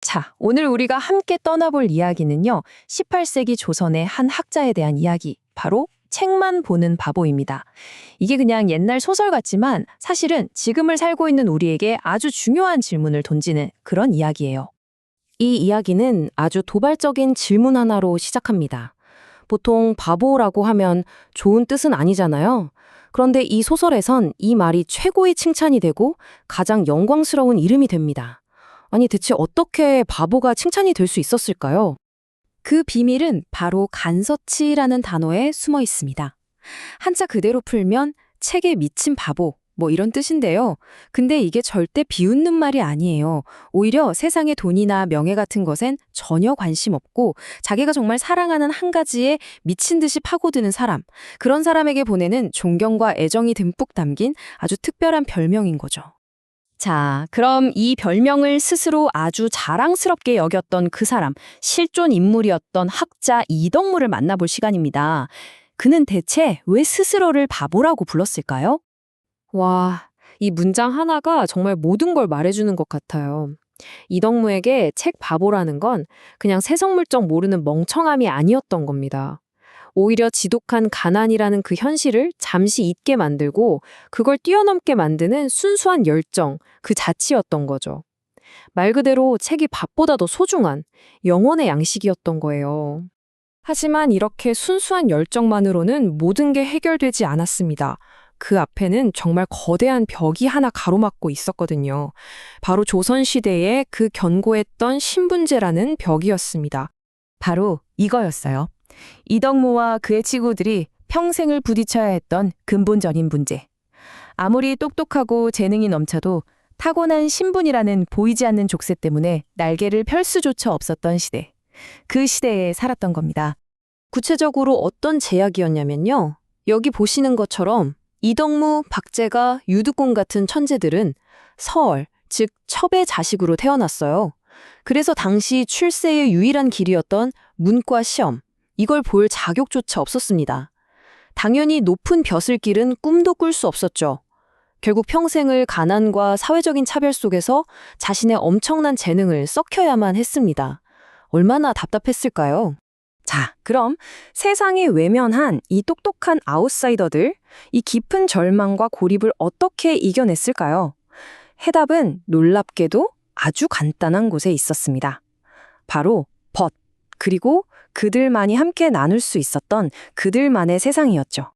자, 오늘 우리가 함께 떠나볼 이야기는요, 18세기 조선의 한 학자에 대한 이야기, 바로 책만 보는 바보입니다. 이게 그냥 옛날 소설 같지만 사실은 지금을 살고 있는 우리에게 아주 중요한 질문을 던지는 그런 이야기예요. 이 이야기는 아주 도발적인 질문 하나로 시작합니다. 보통 바보라고 하면 좋은 뜻은 아니잖아요. 그런데 이 소설에선 이 말이 최고의 칭찬이 되고 가장 영광스러운 이름이 됩니다. 아니, 대체 어떻게 바보가 칭찬이 될 수 있었을까요? 그 비밀은 바로 간서치라는 단어에 숨어 있습니다. 한자 그대로 풀면 책에 미친 바보, 뭐 이런 뜻인데요. 근데 이게 절대 비웃는 말이 아니에요. 오히려 세상의 돈이나 명예 같은 것엔 전혀 관심 없고 자기가 정말 사랑하는 한 가지에 미친 듯이 파고드는 사람, 그런 사람에게 보내는 존경과 애정이 듬뿍 담긴 아주 특별한 별명인 거죠. 자, 그럼 이 별명을 스스로 아주 자랑스럽게 여겼던 그 사람, 실존 인물이었던 학자 이덕무를 만나볼 시간입니다. 그는 대체 왜 스스로를 바보라고 불렀을까요? 와, 이 문장 하나가 정말 모든 걸 말해주는 것 같아요. 이덕무에게 책 바보라는 건 그냥 세상물정 모르는 멍청함이 아니었던 겁니다. 오히려 지독한 가난이라는 그 현실을 잠시 잊게 만들고 그걸 뛰어넘게 만드는 순수한 열정, 그 자치였던 거죠. 말 그대로 책이 밥보다 더 소중한 영혼의 양식이었던 거예요. 하지만 이렇게 순수한 열정만으로는 모든 게 해결되지 않았습니다. 그 앞에는 정말 거대한 벽이 하나 가로막고 있었거든요. 바로 조선시대의 그 견고했던 신분제라는 벽이었습니다. 바로 이거였어요. 이덕무와 그의 친구들이 평생을 부딪혀야 했던 근본적인 문제. 아무리 똑똑하고 재능이 넘쳐도 타고난 신분이라는 보이지 않는 족쇄 때문에 날개를 펼 수조차 없었던 시대. 그 시대에 살았던 겁니다. 구체적으로 어떤 제약이었냐면요. 여기 보시는 것처럼 이덕무, 박제가, 유득공 같은 천재들은 서얼, 즉 첩의 자식으로 태어났어요. 그래서 당시 출세의 유일한 길이었던 문과 시험, 이걸 볼 자격조차 없었습니다. 당연히 높은 벼슬길은 꿈도 꿀 수 없었죠. 결국 평생을 가난과 사회적인 차별 속에서 자신의 엄청난 재능을 썩혀야만 했습니다. 얼마나 답답했을까요? 자, 그럼 세상에 외면한 이 똑똑한 아웃사이더들, 이 깊은 절망과 고립을 어떻게 이겨냈을까요? 해답은 놀랍게도 아주 간단한 곳에 있었습니다. 바로 벗, 그리고 그들만이 함께 나눌 수 있었던 그들만의 세상이었죠.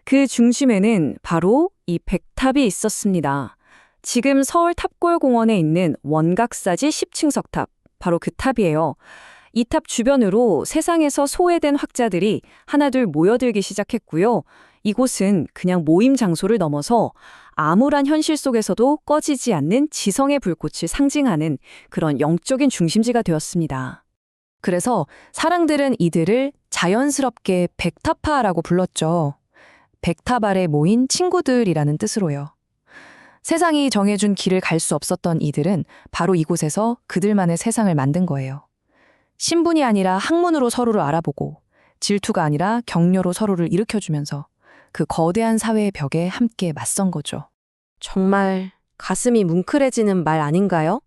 그 중심에는 바로 이 백탑이 있었습니다. 지금 서울 탑골공원에 있는 원각사지 10층 석탑, 바로 그 탑이에요. 이 탑 주변으로 세상에서 소외된 학자들이 하나둘 모여들기 시작했고요. 이곳은 그냥 모임 장소를 넘어서 암울한 현실 속에서도 꺼지지 않는 지성의 불꽃을 상징하는 그런 영적인 중심지가 되었습니다. 그래서 사람들은 이들을 자연스럽게 백탑파라고 불렀죠. 백탑 아래 모인 친구들이라는 뜻으로요. 세상이 정해준 길을 갈 수 없었던 이들은 바로 이곳에서 그들만의 세상을 만든 거예요. 신분이 아니라 학문으로 서로를 알아보고 질투가 아니라 격려로 서로를 일으켜주면서 그 거대한 사회의 벽에 함께 맞선 거죠. 정말 가슴이 뭉클해지는 말 아닌가요?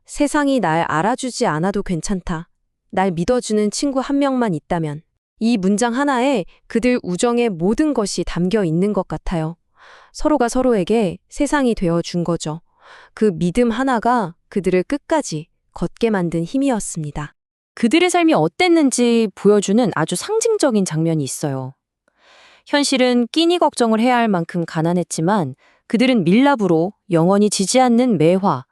세상이 날 알아주지 않아도 괜찮다. 날 믿어주는 친구 한 명만 있다면. 이 문장 하나에 그들 우정의 모든 것이 담겨 있는 것 같아요. 서로가 서로에게 세상이 되어준 거죠. 그 믿음 하나가 그들을 끝까지 걷게 만든 힘이었습니다. 그들의 삶이 어땠는지 보여주는 아주 상징적인 장면이 있어요. 현실은 끼니 걱정을 해야 할 만큼 가난했지만 그들은 밀랍으로 영원히 지지 않는 매화,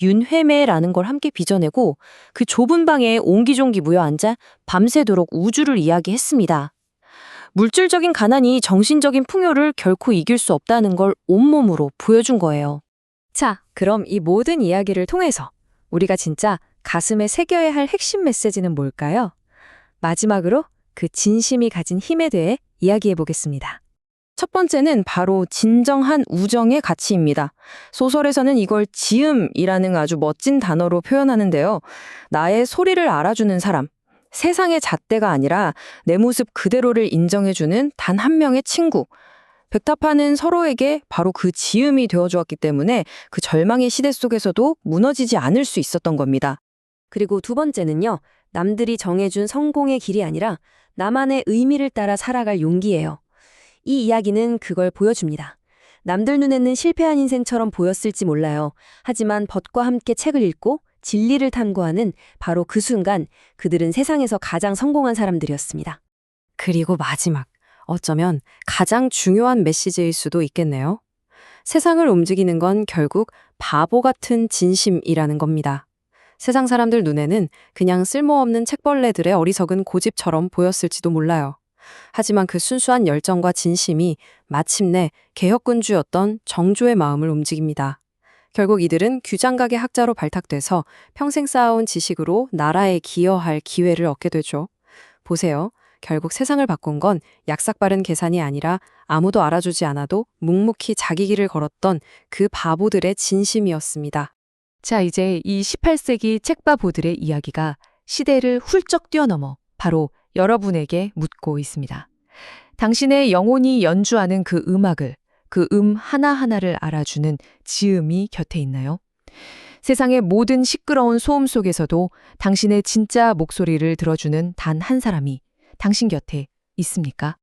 윤회매라는 걸 함께 빚어내고 그 좁은 방에 옹기종기 모여 앉아 밤새도록 우주를 이야기했습니다. 물질적인 가난이 정신적인 풍요를 결코 이길 수 없다는 걸 온몸으로 보여준 거예요. 자, 그럼 이 모든 이야기를 통해서 우리가 진짜 가슴에 새겨야 할 핵심 메시지는 뭘까요? 마지막으로 그 진심이 가진 힘에 대해 이야기해 보겠습니다. 첫 번째는 바로 진정한 우정의 가치입니다. 소설에서는 이걸 지음이라는 아주 멋진 단어로 표현하는데요. 나의 소리를 알아주는 사람, 세상의 잣대가 아니라 내 모습 그대로를 인정해주는 단 한 명의 친구. 백타파는 서로에게 바로 그 지음이 되어주었기 때문에 그 절망의 시대 속에서도 무너지지 않을 수 있었던 겁니다. 그리고 두 번째는요. 남들이 정해준 성공의 길이 아니라 나만의 의미를 따라 살아갈 용기예요. 이 이야기는 그걸 보여줍니다. 남들 눈에는 실패한 인생처럼 보였을지 몰라요. 하지만 벗과 함께 책을 읽고 진리를 탐구하는 바로 그 순간 그들은 세상에서 가장 성공한 사람들이었습니다. 그리고 마지막, 어쩌면 가장 중요한 메시지일 수도 있겠네요. 세상을 움직이는 건 결국 바보 같은 진심이라는 겁니다. 세상 사람들 눈에는 그냥 쓸모없는 책벌레들의 어리석은 고집처럼 보였을지도 몰라요. 하지만 그 순수한 열정과 진심이 마침내 개혁군주였던 정조의 마음을 움직입니다. 결국 이들은 규장각의 학자로 발탁돼서 평생 쌓아온 지식으로 나라에 기여할 기회를 얻게 되죠. 보세요. 결국 세상을 바꾼 건 약삭빠른 계산이 아니라 아무도 알아주지 않아도 묵묵히 자기 길을 걸었던 그 바보들의 진심이었습니다. 자, 이제 이 18세기 책바보들의 이야기가 시대를 훌쩍 뛰어넘어 바로 여러분에게 묻고 있습니다. 당신의 영혼이 연주하는 그 음악을, 그 하나하나를 알아주는 지음이 곁에 있나요? 세상의 모든 시끄러운 소음 속에서도 당신의 진짜 목소리를 들어주는 단 한 사람이 당신 곁에 있습니까?